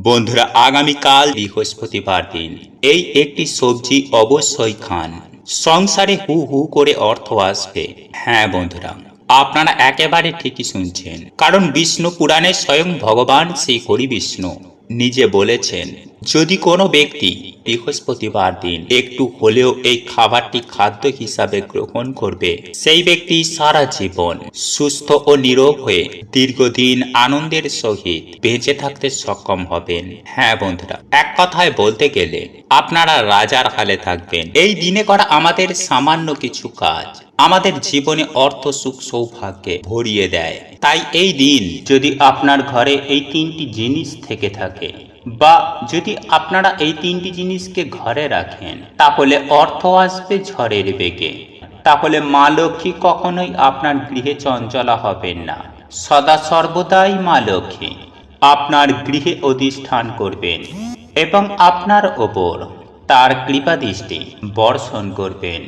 বন্ধুরা, আগামীকাল বৃহস্পতিবার দিন এই একটি সবজি অবশ্যই খান। সংসারে হু হু করে অর্থ আসবে। হ্যাঁ বন্ধুরা, আপনারা একেবারে ঠিকই শুনছেন, কারণ বিষ্ণু পুরাণে স্বয়ং ভগবান শ্রী হরি বিষ্ণু নিজে বলেছেন, যদি কোনো ব্যক্তি বৃহস্পতিবার দিন একটু হলেও এই খাবারটি খাদ্য হিসাবে গ্রহণ করবে, সেই ব্যক্তি সারা জীবন সুস্থ ও নিরোগ হয়ে দীর্ঘদিন আনন্দের সহিত বেঁচে থাকতে সক্ষম হবেন। হ্যাঁ বন্ধুরা, এক কথায় বলতে গেলে আপনারা রাজার হালে থাকবেন। এই দিনে করা আমাদের সামান্য কিছু কাজ আমাদের জীবনে অর্থ সুখ সৌভাগ্যে ভরিয়ে দেয়। তাই এই দিন যদি আপনার ঘরে এই তিনটি জিনিস থেকে থাকে, বা যদি আপনারা এই তিনটি জিনিসকে ঘরে রাখেন, তাহলে অর্থ আসবে ঝড়ের বেগে। তাহলে মা লক্ষ্মী কখনোই আপনার গৃহে চঞ্চলা হবেন না। সদা সর্বদাই মা লক্ষ্মী আপনার গৃহে অধিষ্ঠান করবেন এবং আপনার ওপর তার কৃপা দৃষ্টি বর্ষণ করবেন।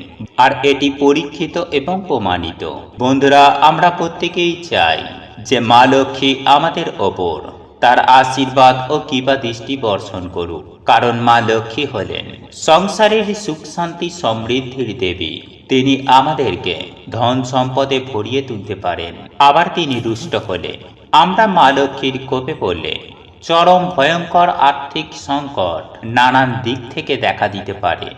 আর এটি পরীক্ষিত এবং প্রমাণিত। বন্ধুরা, আমরা প্রত্যেকেই চাই যে মা লক্ষ্মী আমাদের ওপর তার আশীর্বাদ ও কৃপা দৃষ্টি বর্ষণ করুক, কারণ মা লক্ষ্মী হলেন সংসারের সুখ শান্তি সমৃদ্ধির দেবী। তিনি আমাদেরকে ধন সম্পদে ভরিয়ে তুলতে পারেন। আবার তিনি রুষ্ট হলে, আমরা মা লক্ষ্মীর কোপে পড়লে চরম ভয়ঙ্কর আর্থিক সংকট নানান দিক থেকে দেখা দিতে পারে।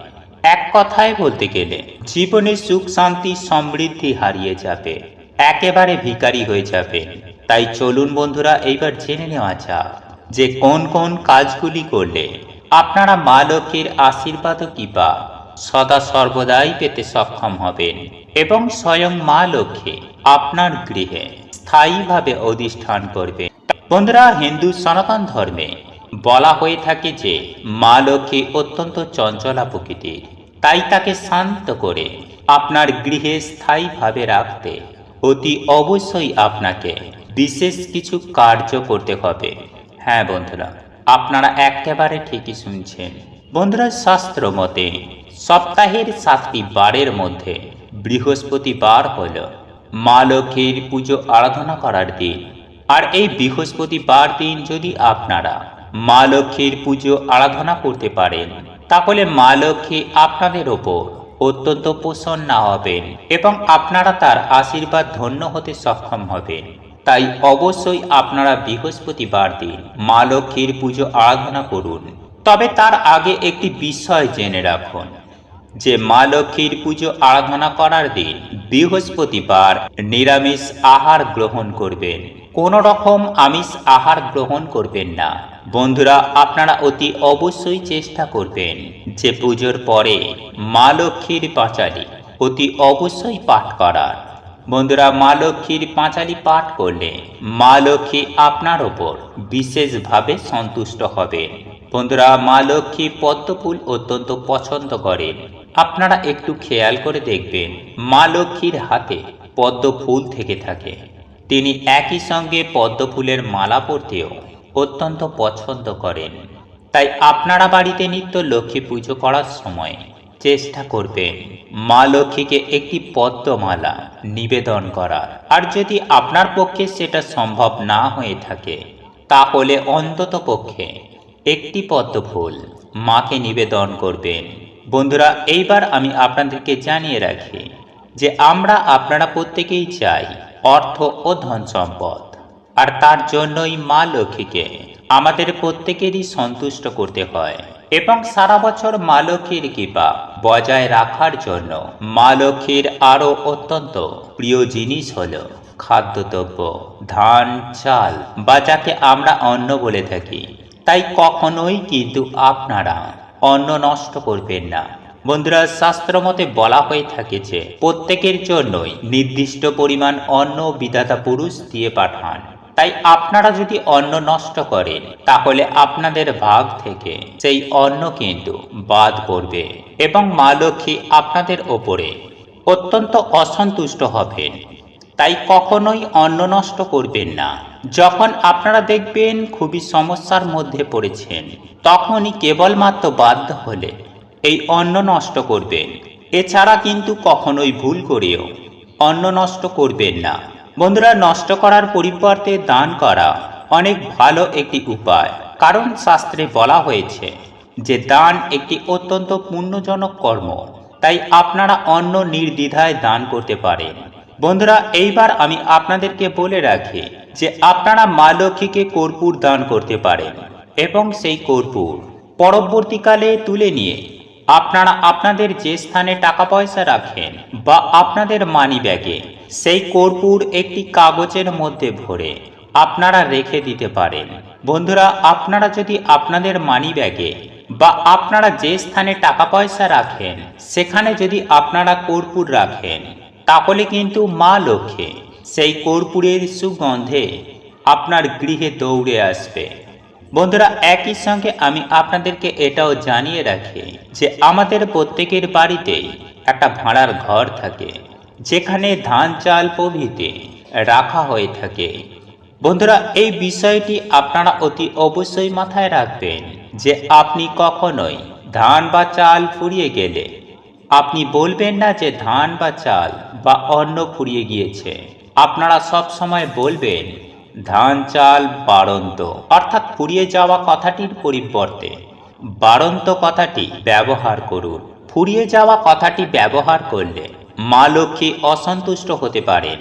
এক কথায় বলতে গেলে জীবনে সুখ শান্তি সমৃদ্ধি হারিয়ে যাবে, একেবারে ভিখারি হয়ে যাবে। তাই চলুন বন্ধুরা, এইবার জেনে নেওয়া যাক যে কোন কোন কাজগুলি করলে আপনারা মা লক্ষ্মীর আশীর্বাদ ও কৃপা সদা সর্বদাই পেতে সক্ষম হবেন এবং স্বয়ং মা লক্ষ্মী আপনার গৃহে স্থায়ীভাবে অধিষ্ঠান করবে। বন্ধুরা, হিন্দু সনাতন ধর্মে বলা হয়ে থাকে যে মা লক্ষ্মী অত্যন্ত চঞ্চলা প্রকৃতির। তাই তাকে শান্ত করে আপনার গৃহে স্থায়ীভাবে রাখতে অতি অবশ্যই আপনাকে বিশেষ কিছু কার্য করতে হবে। হ্যাঁ বন্ধুরা, আপনারা একেবারে ঠিকই শুনছেন। বন্ধুরা, শাস্ত্র মতে সপ্তাহের 7টি বারের মধ্যে বৃহস্পতিবার হল মা লক্ষ্মীর পুজো আরাধনা করার দিন। আর এই বৃহস্পতিবার দিন যদি আপনারা মা লক্ষ্মীর পুজো আরাধনা করতে পারেন, তাহলে মা লক্ষ্মী আপনাদের ওপর অত্যন্ত প্রসন্ন হবেন এবং আপনারা তার আশীর্বাদ ধন্য হতে সক্ষম হবেন। তাই অবশ্যই আপনারা বৃহস্পতিবার দিন মা লক্ষ্মীর পুজো আরাধনা করুন। তবে তার আগে একটি বিষয় জেনে রাখুন যে মা লক্ষ্মীর পুজো আরাধনা করার দিন বৃহস্পতিবার নিরামিষ আহার গ্রহণ করবেন। কোনো রকম আমিষ আহার গ্রহণ করবেন না। বন্ধুরা, আপনারা অতি অবশ্যই চেষ্টা করবেন যে পুজোর পরে মা লক্ষ্মীর পাঁচালী অতি অবশ্যই পাঠ করার। বন্ধুরা, মা লক্ষ্মীর পাঁচালী পাঠ করলে মা লক্ষ্মী আপনার ওপর বিশেষভাবে সন্তুষ্ট হবেন। বন্ধুরা, মা লক্ষ্মী পদ্ম ফুল অত্যন্ত পছন্দ করেন। আপনারা একটু খেয়াল করে দেখবেন, মা লক্ষ্মীর হাতে পদ্ম ফুল থেকে থাকে। তিনি একই সঙ্গে পদ্ম ফুলের মালা পরতেও অত্যন্ত পছন্দ করেন। তাই আপনারা বাড়িতে নিত্য লক্ষ্মী পুজো করার সময় চেষ্টা করবেন মা লক্ষ্মীকে একটি পদ্মমালা নিবেদন করার। আর যদি আপনার পক্ষে সেটা সম্ভব না হয়ে থাকে, তাহলে অন্তত পক্ষে একটি পদ্ম ফুল মাকে নিবেদন করবেন। বন্ধুরা, এইবার আমি আপনাদেরকে জানিয়ে রাখি যে আপনারা প্রত্যেকেই চাই অর্থ ও ধন সম্পদ। আর তার জন্যই মা লক্ষ্মীকে আমাদের প্রত্যেকেরই সন্তুষ্ট করতে হয় এবং সারা বছর মা লক্ষ্মীর কৃপা বজায় রাখার জন্য মা লক্ষ্মীর আরও অত্যন্ত প্রিয় জিনিস হল খাদ্যদ্রব্য, ধান, চাল, বা যাকে আমরা অন্ন বলে থাকি। তাই কখনোই কিন্তু আপনারা অন্ন নষ্ট করবেন না। বন্ধুরা, শাস্ত্র মতে বলা হয়ে থাকে যে প্রত্যেকের জন্যই নির্দিষ্ট পরিমাণ অন্ন বিধাতা পুরুষ দিয়ে পাঠান। তাই আপনারা যদি অন্ন নষ্ট করেন, তাহলে আপনাদের ভাগ থেকে সেই অন্ন কিন্তু বাদ পড়বে এবং মা লক্ষ্মী আপনাদের ওপরে অত্যন্ত অসন্তুষ্ট হবেন। তাই কখনোই অন্ন নষ্ট করবেন না। যখন আপনারা দেখবেন খুবই সমস্যার মধ্যে পড়েছেন, তখনই কেবলমাত্র বাধ্য হলে এই অন্ন নষ্ট করবেন। এছাড়া কিন্তু কখনোই ভুল করেও অন্ন নষ্ট করবেন না। বন্ধুরা, নষ্ট করার পরিবর্তে দান করা অনেক ভালো একটি উপায়। কারণ শাস্ত্রে বলা হয়েছে যে দান একটি অত্যন্ত পুণ্যজনক কর্ম, তাই আপনারা অন্ন নির্দ্বিধায় দান করতে পারেন। বন্ধুরা, এইবার আমি আপনাদেরকে বলে রাখি যে আপনারা মা লক্ষ্মীকে কর্পূর দান করতে পারেন এবং সেই কর্পূর পরবর্তীকালে তুলে নিয়ে আপনারা আপনাদের যে স্থানে টাকা পয়সা রাখেন বা আপনাদের মানি ব্যাগে সেই কর্পূর একটি কাগজের মধ্যে ভরে আপনারা রেখে দিতে পারেন। বন্ধুরা, আপনারা যদি আপনাদের মানি ব্যাগে বা আপনারা যে স্থানে টাকা পয়সা রাখেন সেখানে যদি আপনারা কর্পূর রাখেন, তাহলে কিন্তু মা লক্ষ্মী সেই কর্পূরের সুগন্ধে আপনার গৃহে দৌড়ে আসবে। বন্ধুরা, একই সঙ্গে আমি আপনাদেরকে এটাও জানিয়ে রাখি যে আমাদের প্রত্যেকের বাড়িতেই একটা ভাড়ার ঘর থাকে, যেখানে ধান চাল প্রভৃতি রাখা হয়ে থাকে। বন্ধুরা, এই বিষয়টি আপনারা অতি অবশ্যই মাথায় রাখবেন যে আপনি কখনোই ধান বা চাল ফুরিয়ে গেলে আপনি বলবেন না যে ধান বা চাল বা অন্ন ফুরিয়ে গিয়েছে। আপনারা সব সময় বলবেন ধান চাল বাড়ন্ত, অর্থাৎ ফুরিয়ে যাওয়া কথাটির পরিবর্তে বাড়ন্ত কথাটি ব্যবহার করুন। ফুরিয়ে যাওয়া কথাটি ব্যবহার করলে মা লক্ষ্মী অসন্তুষ্ট হতে পারেন,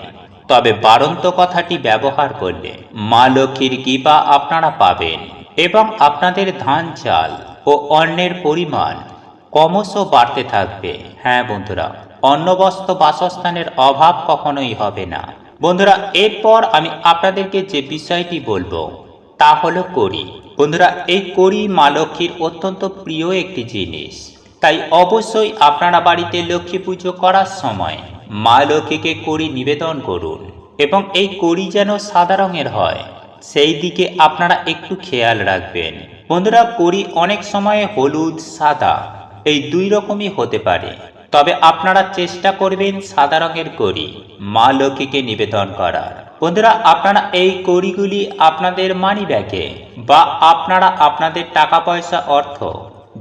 তবে বাড়ন্ত কথাটি ব্যবহার করলে মা লক্ষ্মীর কৃপা আপনারা পাবেন এবং আপনাদের ধান চাল ও অন্নের পরিমাণ ক্রমশ বাড়তে থাকবে। হ্যাঁ বন্ধুরা, অন্ন বস্ত্র বাসস্থানের অভাব কখনোই হবে না। বন্ধুরা, এরপর আমি আপনাদেরকে যে বিষয়টি বলবো তা হলো কড়ি। বন্ধুরা, এই কড়ি মা লক্ষ্মীর অত্যন্ত প্রিয় একটি জিনিস, তাই অবশ্যই আপনারা বাড়িতে লক্ষ্মী পুজো করার সময় মা লক্ষ্মীকে কড়ি নিবেদন করুন এবং এই কড়ি যেন সাদা রঙের হয় সেই দিকে আপনারা একটু খেয়াল রাখবেন। বন্ধুরা, কড়ি অনেক সময় হলুদ সাদা এই দুই রকমই হতে পারে, তবে আপনারা চেষ্টা করবেন সাদা রঙের কড়ি মা লক্ষ্মীকে নিবেদন করার। বন্ধুরা, আপনারা এই কড়িগুলি আপনাদের মানি ব্যাগে বা আপনারা আপনাদের টাকা পয়সা অর্থ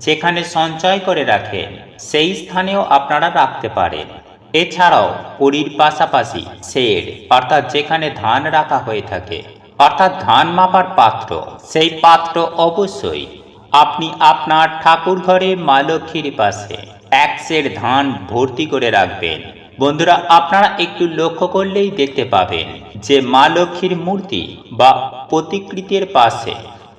যেখানে সঞ্চয় করে রাখেন সেই স্থানেও আপনারা রাখতে পারেন। এছাড়াও কড়ির পাশাপাশি শেড, অর্থাৎ যেখানে ধান রাখা হয়ে থাকে, অর্থাৎ ধান মাপার পাত্র, সেই পাত্র অবশ্যই আপনি আপনার ঠাকুর ঘরে মা লক্ষ্মীর পাশে এক সের ধান ভর্তি করে রাখবেন। বন্ধুরা, আপনারা একটু লক্ষ্য করলেই দেখতে পাবেন যে মা লক্ষ্মীর মূর্তি বা প্রতিকৃতির পাশে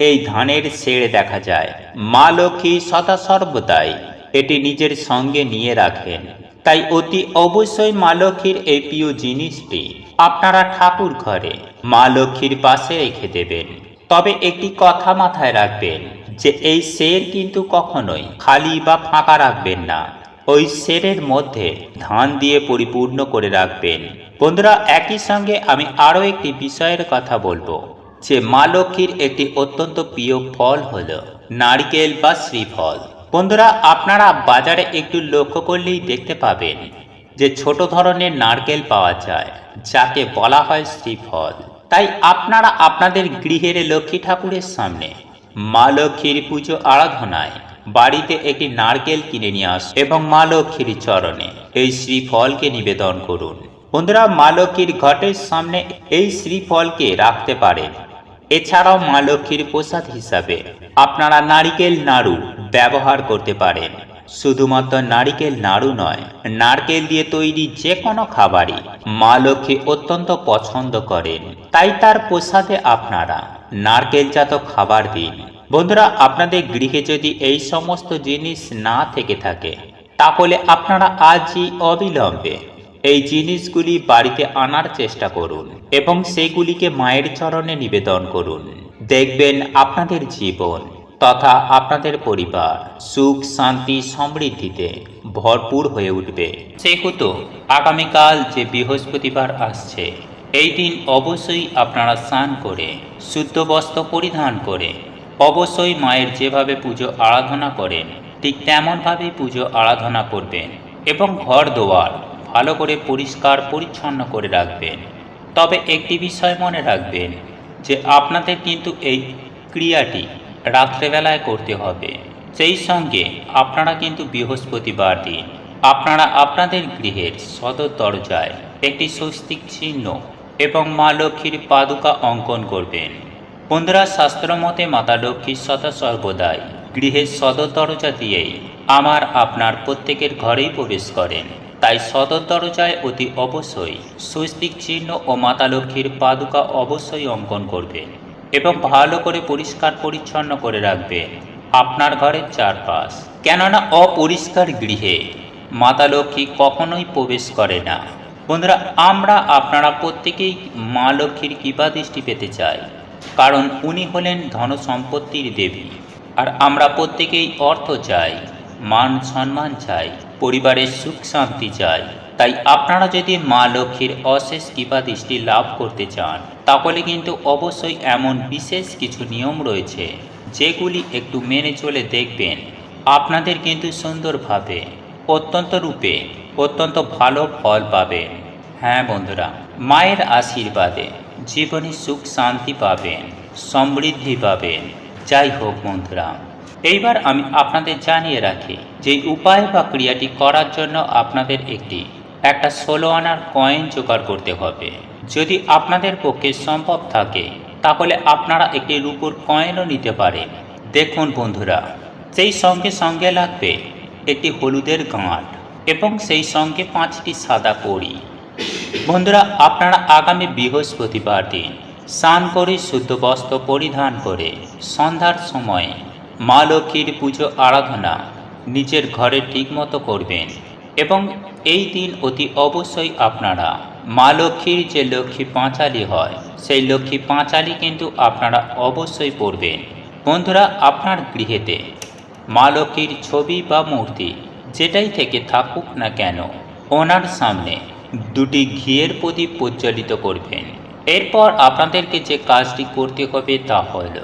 এই ধানের সের দেখা যায়। মা লক্ষ্মী সদা সর্বদাই এটি নিজের সঙ্গে নিয়ে রাখেন, তাই অতি অবশ্যই মা লক্ষ্মীর এই প্রিয় জিনিসটি আপনারা ঠাকুর ঘরে মা লক্ষ্মীর পাশে রেখে দেবেন। তবে একটি কথা মাথায় রাখবেন যে এই সের কিন্তু কখনোই খালি বা ফাঁকা রাখবেন না, ওই সেরের মধ্যে ধান দিয়ে পরিপূর্ণ করে রাখবেন। বন্ধুরা, একই সঙ্গে আমি আরও একটি বিষয়ের কথা বলবো যে মা লক্ষ্মীর একটি অত্যন্ত প্রিয় ফল হলো নারকেল বা শ্রীফল। বন্ধুরা, আপনারা বাজারে একটু লক্ষ্য করলেই দেখতে পাবেন যে ছোট ধরনের নারকেল পাওয়া যায়, যাকে বলা হয় শ্রীফল। তাই আপনারা আপনাদের গৃহের লক্ষ্মী ঠাকুরের সামনে মা লক্ষ্মীর পুজো আরাধনায় বাড়িতে একটি নারকেল কিনে নিয়ে আসুন এবং মা লক্ষ্মীর চরণে এই শ্রীফলকে নিবেদন করুন। বন্ধুরা, মা লক্ষ্মীর ঘটের সামনে এই শ্রীফলকে রাখতে পারেন। এছাড়াও মা লক্ষ্মীর প্রসাদ হিসাবে আপনারা নারিকেল নাড়ু ব্যবহার করতে পারেন। শুধুমাত্র নারিকেল নাড়ু নয়, নারকেল দিয়ে তৈরি যে কোনো খাবারই মা লক্ষ্মী অত্যন্ত পছন্দ করেন, তাই তার প্রসাদে আপনারা নারকেলজাত খাবার দিন। বন্ধুরা, আপনাদের গৃহে যদি এই সমস্ত জিনিস না থেকে থাকে, তাহলে আপনারা আজই অবিলম্বে এই জিনিসগুলি বাড়িতে আনার চেষ্টা করুন এবং সেগুলিকে মায়ের চরণে নিবেদন করুন। দেখবেন আপনাদের জীবন তথা আপনাদের পরিবার সুখ শান্তি সমৃদ্ধিতে ভরপুর হয়ে উঠবে। সেহেতু আগামীকাল যে বৃহস্পতিবার আসছে, এই দিন অবশ্যই আপনারা স্নান করে শুদ্ধ বস্ত্র পরিধান করে অবশ্যই মায়ের যেভাবে পুজো আরাধনা করেন ঠিক তেমনভাবেই পুজো আরাধনা করবেন এবং ঘর দোয়ার ভালো করে পরিষ্কার পরিচ্ছন্ন করে রাখবেন। তবে একটি বিষয় মনে রাখবেন যে আপনাদের কিন্তু এই ক্রিয়াটি রাত্রেবেলায় করতে হবে। সেই সঙ্গে আপনারা কিন্তু বৃহস্পতিবার দিন আপনারা আপনাদের গৃহের সদর দরজায় একটি স্বস্তিক চিহ্ন এবং মা লক্ষ্মীর পাদুকা অঙ্কন করবেন। বন্ধুরা, শাস্ত্র মতে মাতা লক্ষ্মী সদা সর্বদাই গৃহের সদর দরজা দিয়েই আমার আপনার প্রত্যেকের ঘরেই প্রবেশ করেন। তাই সদর দরজায় অতি অবশ্যই স্বস্তিক চিহ্ন ও মাতা লক্ষ্মীর পাদুকা অবশ্যই অঙ্কন করবেন এবং ভালো করে পরিষ্কার পরিচ্ছন্ন করে রাখবেন আপনার ঘরের চারপাশ। কেননা অপরিষ্কার গৃহে মাতা লক্ষ্মী কখনোই প্রবেশ করে না। বন্ধুরা, আমরা আপনারা প্রত্যেকেই মা লক্ষ্মীর কৃপা দৃষ্টি পেতে চাই, কারণ উনি হলেন ধন সম্পত্তির দেবী। আর আমরা প্রত্যেকেই অর্থ চাই, মান সম্মান চাই, পরিবারের সুখ শান্তি চাই। তাই আপনারা যদি মা লক্ষ্মীর অশেষ কৃপা দৃষ্টি লাভ করতে চান, তাহলে কিন্তু অবশ্যই এমন বিশেষ কিছু নিয়ম রয়েছে যেগুলি একটু মেনে চলে দেখবেন, আপনাদের কিন্তু সুন্দরভাবে অত্যন্ত রূপে অত্যন্ত ভালো ফল পাবেন। হ্যাঁ বন্ধুরা, মায়ের আশীর্বাদে জীবনে সুখ শান্তি পাবেন, সমৃদ্ধি পাবেন। যাই হোক বন্ধুরা, এইবার আমি আপনাদের জানিয়ে রাখি যে উপায় বা ক্রিয়াটি করার জন্য আপনাদের একটা 16 আনার কয়েন জোগাড় করতে হবে। যদি আপনাদের পক্ষে সম্ভব থাকে তাহলে আপনারা একটি রূপোর কয়েনও নিতে পারেন। দেখুন বন্ধুরা, সেই সঙ্গে সঙ্গে লাগবে একটি হলুদের গাঁট এবং সেই সঙ্গে 5টি সাদা কড়ি। বন্ধুরা, আপনারা আগামী বৃহস্পতিবার দিন স্নান করে শুদ্ধ বস্ত্র পরিধান করে সন্ধ্যার সময় মা লক্ষ্মীর পুজো আরাধনা নিজের ঘরে ঠিকমতো করবেন এবং এই দিন অতি অবশ্যই আপনারা মা লক্ষ্মীর যে লক্ষ্মী পাঁচালী হয় সেই লক্ষ্মী পাঁচালী কিন্তু আপনারা অবশ্যই পড়বেন। বন্ধুরা, আপনার গৃহেতে মা লক্ষ্মীর ছবি বা মূর্তি যেটাই থেকে থাকুক না কেন, ওনার সামনে 2টি ঘিয়ের প্রদীপ প্রজ্বলিত করবেন। এরপর আপনাদেরকে যে কাজটি করতে হবে তা হল,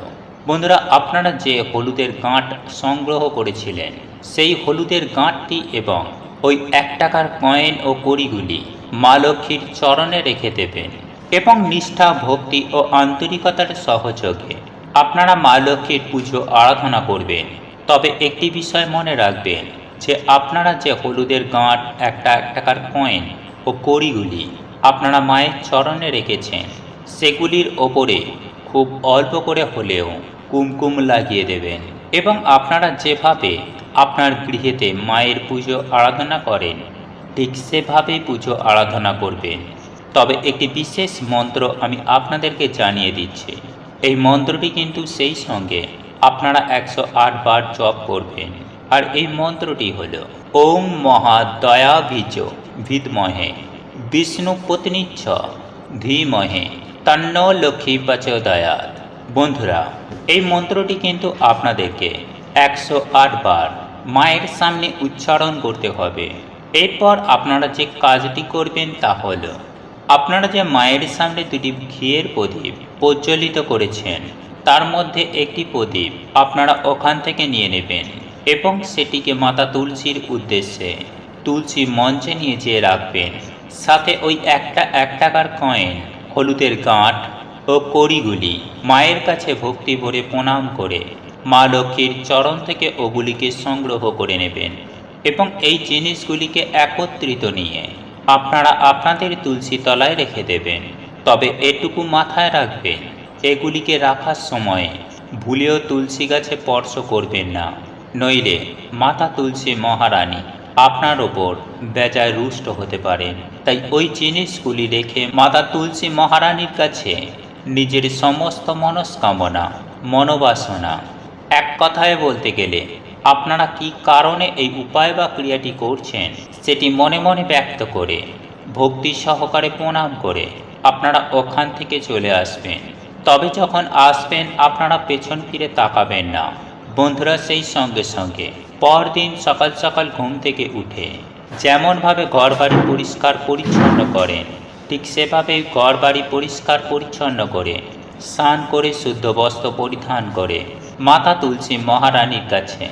বন্ধুরা, আপনারা যে হলুদের গাঁট সংগ্রহ করেছিলেন সেই হলুদের গাঁটটি এবং ওই 1 টাকার কয়েন ও কড়িগুলি মা লক্ষ্মীর চরণে রেখে দেবেন এবং নিষ্ঠা, ভক্তি ও আন্তরিকতার সহযোগে আপনারা মা লক্ষ্মীর পুজো আরাধনা করবেন। তবে একটি বিষয় মনে রাখবেন যে আপনারা যে হলুদের গাঁট, 1 টাকার কয়েন ও কড়িগুলি আপনারা মায়ের চরণে রেখেছেন, সেগুলির ওপরে খুব অল্প করে হলেও কুমকুম লাগিয়ে দেবেন এবং আপনারা যেভাবে আপনার গৃহেতে মায়ের পুজো আরাধনা করেন ঠিক সেভাবেই পুজো আরাধনা করবেন। তবে একটি বিশেষ মন্ত্র আমি আপনাদেরকে জানিয়ে দিচ্ছি। এই মন্ত্রটি কিন্তু সেই সঙ্গে আপনারা 108 বার জপ করবেন। আর এই মন্ত্রটি হল ওম মহাদয়াবীজ বিদ্মহে বিষ্ণু পত্নীচ্ছ ধীমহে তন্ন লক্ষ্মী প্রচোদয়াৎ। বন্ধুরা, এই মন্ত্রটি কিন্তু আপনাদেরকে 108 বার মায়ের সামনে উচ্চারণ করতে হবে। এরপর আপনারা যে কাজটি করবেন তা হল, আপনারা যে মায়ের সামনে 2টি ঘিয়ের প্রদীপ প্রজ্বলিত করেছেন তার মধ্যে একটি প্রদীপ আপনারা ওখান থেকে নিয়ে নেবেন এবং সেটিকে মাতা তুলসীর উদ্দেশ্যে তুলসী মঞ্চে নিয়ে যেয়ে রাখবেন। সাথে ওই 1 টাকার কয়েন, হলুদের গাঁট ও কড়িগুলি মায়ের কাছে ভক্তি ভরে প্রণাম করে মা লক্ষ্মীর চরণ থেকে ওগুলিকে সংগ্রহ করে নেবেন এবং এই জিনিসগুলিকে একত্রিত নিয়ে আপনারা আপনাদের তুলসী তলায় রেখে দেবেন। তবে এটুকু মাথায় রাখবেন, এগুলিকে রাখার সময় ভুলেও তুলসী গাছে স্পর্শ করবেন না, নইলে মাতা তুলসী মহারানী আপনার ওপর বেজায় রুষ্ট হতে পারেন। তাই ওই জিনিসগুলি রেখে মাতা তুলসী মহারানীর কাছে নিজের সমস্ত মনস্কামনা, মনোবাসনা, এক কথায় বলতে গেলে আপনারা কি কারণে এই উপায় বা ক্রিয়াটি করছেন সেটি মনে মনে ব্যক্ত করে ভক্তি সহকারে প্রণাম করে আপনারা ওখান থেকে চলে আসবেন। তবে যখন আসবেন আপনারা পেছন ফিরে তাকাবেন না। বন্ধুরা, সেই সঙ্গে সঙ্গে পরদিন সকাল সকাল ঘুম থেকে উঠে যেমনভাবে ঘরবাড়ি পরিষ্কার পরিচ্ছন্ন করেন ঠিক সেভাবেই ঘরবাড়ি পরিষ্কার পরিচ্ছন্ন করে স্নান করে শুদ্ধ বস্ত্র পরিধান করে মাতা তুলসী মহারানীর কাছে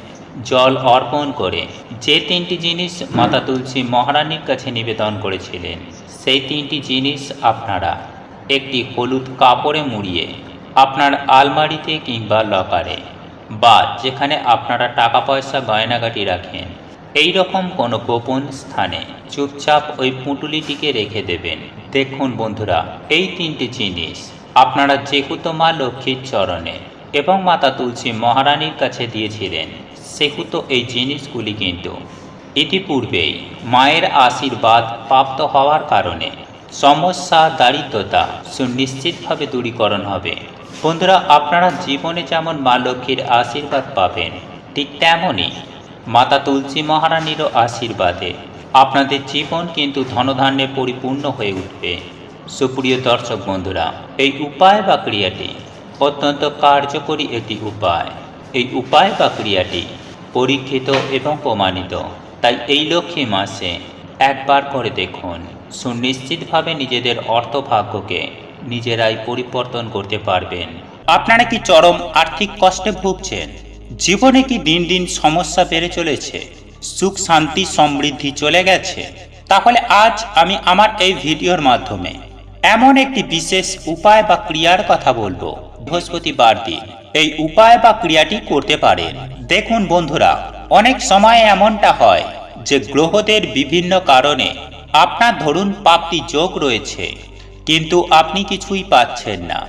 জল অর্পণ করে যে 3টি জিনিস মাতা তুলসী মহারানীর কাছে নিবেদন করেছিলেন সেই 3টি জিনিস আপনারা একটি হলুদ কাপড়ে মুড়িয়ে আপনার আলমারিতে কিংবা লকারে বা যেখানে আপনারা টাকা পয়সা গয়নাগাটি রাখেন এই রকম কোনো গোপন স্থানে চুপচাপ ওই পুঁটুলিটিকে রেখে দেবেন। দেখুন বন্ধুরা, এই 3টি জিনিস আপনারা যেহেতু মা লক্ষ্মীর চরণে এবং মাতা তুলসী মহারানীর কাছে দিয়েছিলেন, সেহেতু এই জিনিসগুলি কিন্তু ইতিপূর্বেই মায়ের আশীর্বাদ প্রাপ্ত হওয়ার কারণে সমস্যা দারিদ্রতা সুনিশ্চিতভাবে দূরীকরণ হবে। বন্ধুরা, আপনারা জীবনে যেমন মা লক্ষ্মীর আশীর্বাদ পাবেন, ঠিক তেমনই মাতা তুলসী মহারানীরও আশীর্বাদে আপনাদের জীবন কিন্তু ধনধান্যে পরিপূর্ণ হয়ে উঠবে। সুপ্রিয় দর্শক বন্ধুরা, এই উপায় বা ক্রিয়াটি অত্যন্ত কার্যকরী একটি উপায়। এই উপায় বা ক্রিয়াটি পরীক্ষিত এবং প্রমাণিত, তাই এই লক্ষ্মী মাসে একবার করে দেখুন, সুনিশ্চিতভাবে নিজেদের অর্থভাগ্যকে নিজেরাই পরিবর্তন করতে পারবেন। আপনারা কি চরম আর্থিক কষ্টে ভুগছেন? জীবনে কি দিন দিন সমস্যা বেড়ে চলেছে? সুখ শান্তি সমৃদ্ধি চলে গেছে? তাহলে আজ আমি আমার এই ভিডিওর মাধ্যমে এমন একটি বিশেষ উপায় বা ক্রিয়ার কথা বলবো। বৃহস্পতিবার দিন এই উপায় বা ক্রিয়াটি করতে পারেন। দেখুন বন্ধুরা, অনেক সময় এমনটা হয় যে গ্রহদের বিভিন্ন কারণে আপনার ধরুন প্রাপ্তি যোগ রয়েছে, কিন্তু আপনি কিছুই পাচ্ছেন না,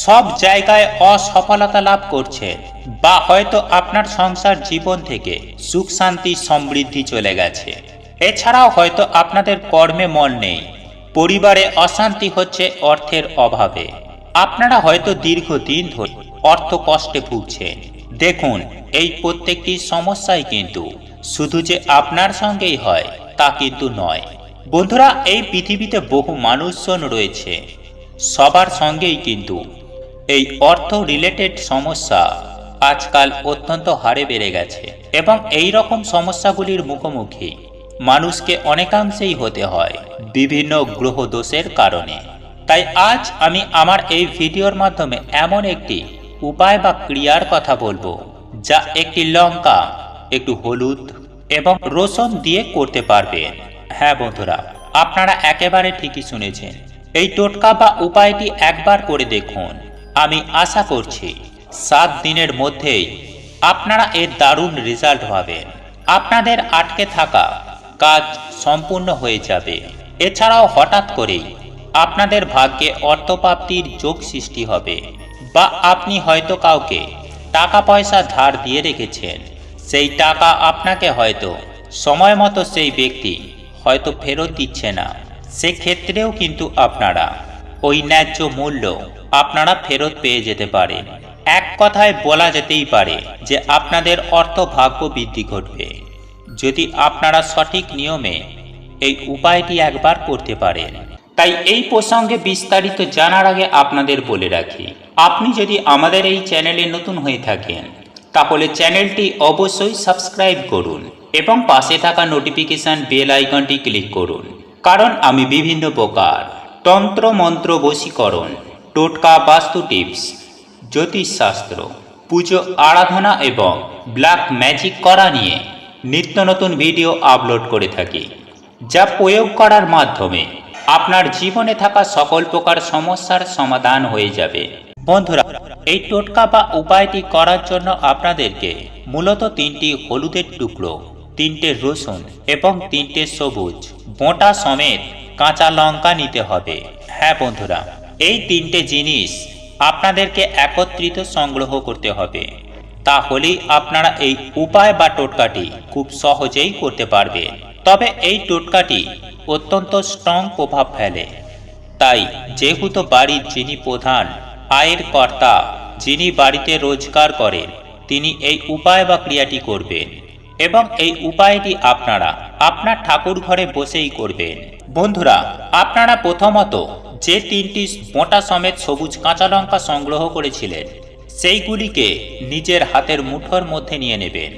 সব জায়গায় অসফলতা লাভ করছেন, বা হয়তো আপনার সংসার জীবন থেকে সুখ শান্তি সমৃদ্ধি চলে গেছে। এছাড়াও হয়তো আপনাদের কর্মে মন নেই, পরিবারে অশান্তি হচ্ছে অর্থের অভাবে, আপনারা হয়তো দীর্ঘদিন ধরে অর্থ কষ্টে ভুগছেন। দেখুন, এই প্রত্যেকটি সমস্যাই কিন্তু শুধু যে আপনার সঙ্গেই হয় তা কিন্তু নয়। বন্ধুরা, এই পৃথিবীতে বহু মানুষজন রয়েছে, সবার সঙ্গেই কিন্তু এই অর্থ রিলেটেড সমস্যা আজকাল অত্যন্ত হারে বেড়ে গেছে, এবং এই রকম সমস্যাগুলির মুখোমুখি মানুষকে অনেকাংশেই হতে হয় বিভিন্ন গ্রহ দোষের কারণে। তাই আজ আমি আমার এই ভিডিওর মাধ্যমে এমন একটি উপায় বা ক্রিয়ার কথা বলবো, যা একটি লঙ্কা, একটু হলুদ এবং রসুন দিয়ে করতে পারবেন। হ্যাঁ বন্ধুরা, আপনারা একেবারে ঠিকই শুনেছেন। এই টোটকা বা উপায়টি একবার করে দেখুন, আমি আশা করছি 7 দিনের মধ্যেই আপনারা এর দারুণ রেজাল্ট পাবেন। আপনাদের আটকে থাকা কাজ সম্পূর্ণ হয়ে যাবে। এছাড়াও হঠাৎ করেই আপনাদের ভাগ্যে অর্থপ্রাপ্তির যোগ সৃষ্টি হবে, বা আপনি হয়তো কাউকে টাকা পয়সা ধার দিয়ে রেখেছেন, সেই টাকা আপনাকে হয়তো সময় মতো সেই ব্যক্তি হয়তো ফেরত দিচ্ছে না, সেক্ষেত্রেও কিন্তু আপনারা ওই ন্যায্য মূল্য আপনারা ফেরত পেয়ে যেতে পারেন। এক কথায় বলা যেতেই পারে যে আপনাদের অর্থ ভাগ্য বৃদ্ধি ঘটবে, যদি আপনারা সঠিক নিয়মে এই উপায়টি একবার করতে পারেন। তাই এই প্রসঙ্গে বিস্তারিত জানার আগে আপনাদের বলে রাখি, আপনি যদি আমাদের এই চ্যানেলে নতুন হয়ে থাকেন, তাহলে চ্যানেলটি অবশ্যই সাবস্ক্রাইব করুন এবং পাশে থাকা নোটিফিকেশন বেল আইকনটি ক্লিক করুন, কারণ আমি বিভিন্ন প্রকার তন্ত্র মন্ত্র বশীকরণ, টোটকা, বাস্তু টিপস, জ্যোতিষশাস্ত্র, পুজো আরাধনা এবং ব্ল্যাক ম্যাজিক করা নিয়ে নিত্য নতুন ভিডিও আপলোড করে থাকি, যা প্রয়োগ করার মাধ্যমে আপনার জীবনে থাকা সকল প্রকার সমস্যার সমাধান হয়ে যাবে। বন্ধুরা, এই টোটকা বা উপায়টি করার জন্য আপনাদেরকে মূলত 3টি হলুদের টুকরো, 3টে রসুন এবং 3টে সবুজ বোঁটা সমেত কাঁচা লঙ্কা নিতে হবে। হ্যাঁ বন্ধুরা, এই 3টে জিনিস আপনাদেরকে একত্রিত সংগ্রহ করতে হবে, তাহলেই আপনারা এই উপায় বা টোটকাটি খুব সহজেই করতে পারবেন। তবে এই টোটকাটি অত্যন্ত স্ট্রং প্রভাব ফেলে, তাই যেহেতু বাড়ির যিনি প্রধান আয়ের কর্তা, যিনি বাড়িতে রোজগার করেন, তিনি এই উপায় বা ক্রিয়াটি করবেন, এবং এই উপায়টি আপনারা আপনার ঠাকুর ঘরে বসেই করবেন। বন্ধুরা, আপনারা প্রথমত যে 3টি মোটা সমেত সবুজ কাঁচা লঙ্কা সংগ্রহ করেছিলেন, সেইগুলিকে নিজের হাতের মুঠোর মধ্যে নিয়ে নেবেন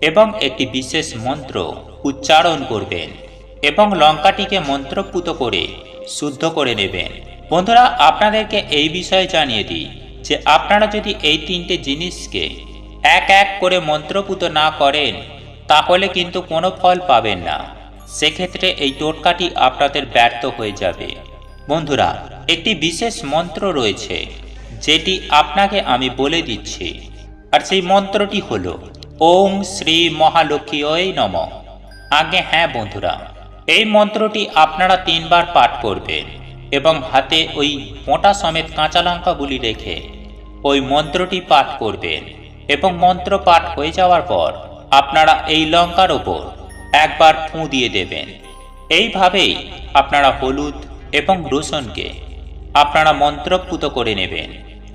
এবং একটি বিশেষ মন্ত্র উচ্চারণ করবেন এবং লঙ্কাটিকে মন্ত্রপুত করে শুদ্ধ করে নেবেন। বন্ধুরা, আপনাদেরকে এই বিষয়ে জানিয়ে দিই যে আপনারা যদি এই 3টে জিনিসকে এক এক করে মন্ত্রপুত না করেন, তাহলে কিন্তু কোনো ফল পাবেন না, সেক্ষেত্রে এই টোটকাটি আপনাদের ব্যর্থ হয়ে যাবে। বন্ধুরা, একটি বিশেষ মন্ত্র রয়েছে, যেটি আপনাকে আমি বলে দিচ্ছি, আর সেই মন্ত্রটি হলো ওম শ্রী মহালক্ষ্মী নমঃ। আগে হ্যাঁ বন্ধুরা, এই মন্ত্রটি আপনারা 3 বার পাঠ করবেন এবং হাতে ওই মোটা সমেত কাঁচা লঙ্কাগুলি রেখে ওই মন্ত্রটি পাঠ করবেন এবং মন্ত্র পাঠ হয়ে যাওয়ার পর আপনারা এই লঙ্কার ওপর একবার ফুঁ দিয়ে দেবেন। এইভাবেই আপনারা হলুদ এবং রসুনকে আপনারা মন্ত্রপুত করে নেবেন,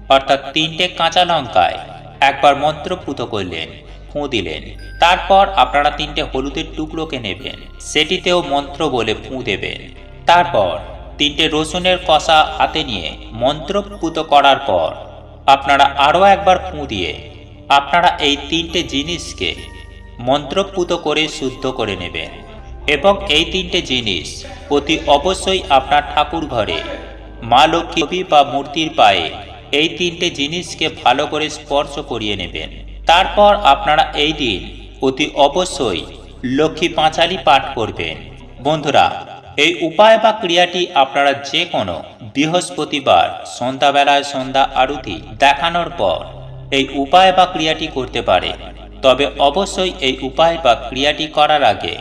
অর্থাৎ 3টে কাঁচা লঙ্কায় একবার মন্ত্রপুত করলেন, ফুঁ দিলেন। তারপর আপনারা 3টে হলুদের টুকরোকে নেবেন, সেটিতেও মন্ত্র বলে ফুঁ দেবেন। তারপর 3টে রসুনের কষা হাতে নিয়ে মন্ত্রপুত করার পর আপনারা আরও একবার ফুঁ দিয়ে আপনারা এই 3টে জিনিসকে মন্ত্রপুত করে শুদ্ধ করে নেবেন। এবং এই 3টে জিনিস অতি অবশ্যই আপনার ঠাকুর ঘরে মা লক্ষ্মী বা মূর্তির পায়ে এই 3টে জিনিসকে ভালো করে স্পর্শ করিয়ে নেবেন। তারপর আপনারা এই দিন অতি অবশ্যই লক্ষ্মী পাঁচালী পাঠ করবেন। বন্ধুরা, এই উপায় বা ক্রিয়াটি আপনারা যে কোনো বৃহস্পতিবার সন্ধ্যাবেলায় সন্ধ্যা আরতি দেখানোর পর এই উপায় বা ক্রিয়াটি করতে পারে। তবে অবশ্যই এই উপায় বা ক্রিয়াটি করার আগে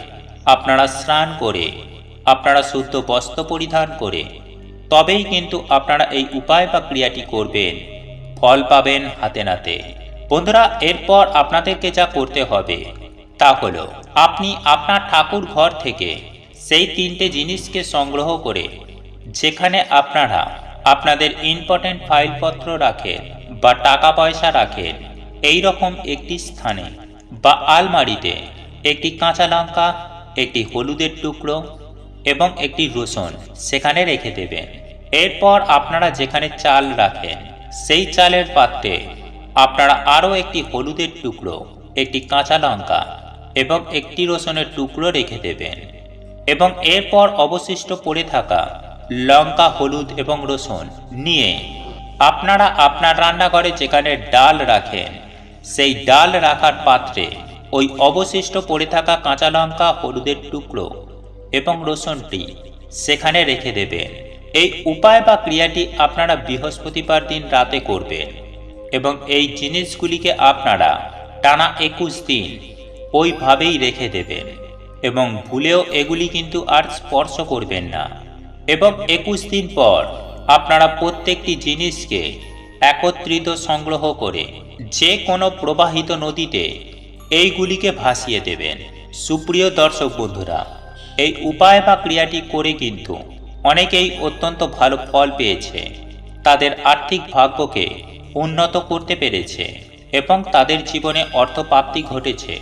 আপনারা স্নান করে আপনারা শুদ্ধ বস্ত্র পরিধান করে তবেই কিন্তু আপনারা এই উপায় বা ক্রিয়াটি করবেন, ফল পাবেন হাতে নাতে। বন্ধুরা, এরপর আপনাদেরকে যা করতে হবে তা হলো আপনি আপনার ঠাকুর ঘর থেকে সেই 3টে জিনিসকে সংগ্রহ করে যেখানে আপনারা আপনাদের ইম্পর্টেন্ট ফাইলপত্র রাখেন বা টাকা পয়সা রাখেন এই রকম একটি স্থানে বা আলমারিতে একটি কাঁচা লঙ্কা, একটি হলুদের টুকরো এবং একটি রসুন সেখানে রেখে দেবেন। এরপর আপনারা যেখানে চাল রাখেন সেই চালের পাত্রে আপনারা আরও একটি হলুদের টুকরো, একটি কাঁচা লঙ্কা এবং একটি রসুনের টুকরো রেখে দেবেন। এবং এরপর অবশিষ্ট পড়ে থাকা লঙ্কা, হলুদ এবং রসুন নিয়ে আপনারা আপনার রান্নাঘরে যেখানে ডাল রাখেন সেই ডাল রাখার পাত্রে ওই অবশিষ্ট পড়ে থাকা কাঁচা লঙ্কা, হলুদের টুকরো এবং রসুনটি সেখানে রেখে দেবেন। এই উপায় বা ক্রিয়াটি আপনারা বৃহস্পতিবার দিন রাতে করবেন এবং এই জিনিসগুলিকে আপনারা টানা 21 দিন ওইভাবেই রেখে দেবেন এবং ভুলেও এগুলি কিন্তু আর স্পর্শ করবেন না। এবং 21 দিন পর আপনারা প্রত্যেকটি জিনিসকে একত্রিত সংগ্রহ করে যে কোনো প্রবাহিত নদীতে এইগুলিকে ভাসিয়ে দেবেন। সুপ্রিয় দর্শক বন্ধুরা, এই উপায় বা ক্রিয়াটি করে কিন্তু অনেকেই অত্যন্ত ভালো ফল পেয়েছে, তাদের আর্থিক ভাগ্যকে উন্নত করতে পেরেছে এবং তাদের জীবনে অর্থপ্রাপ্তি ঘটেছে।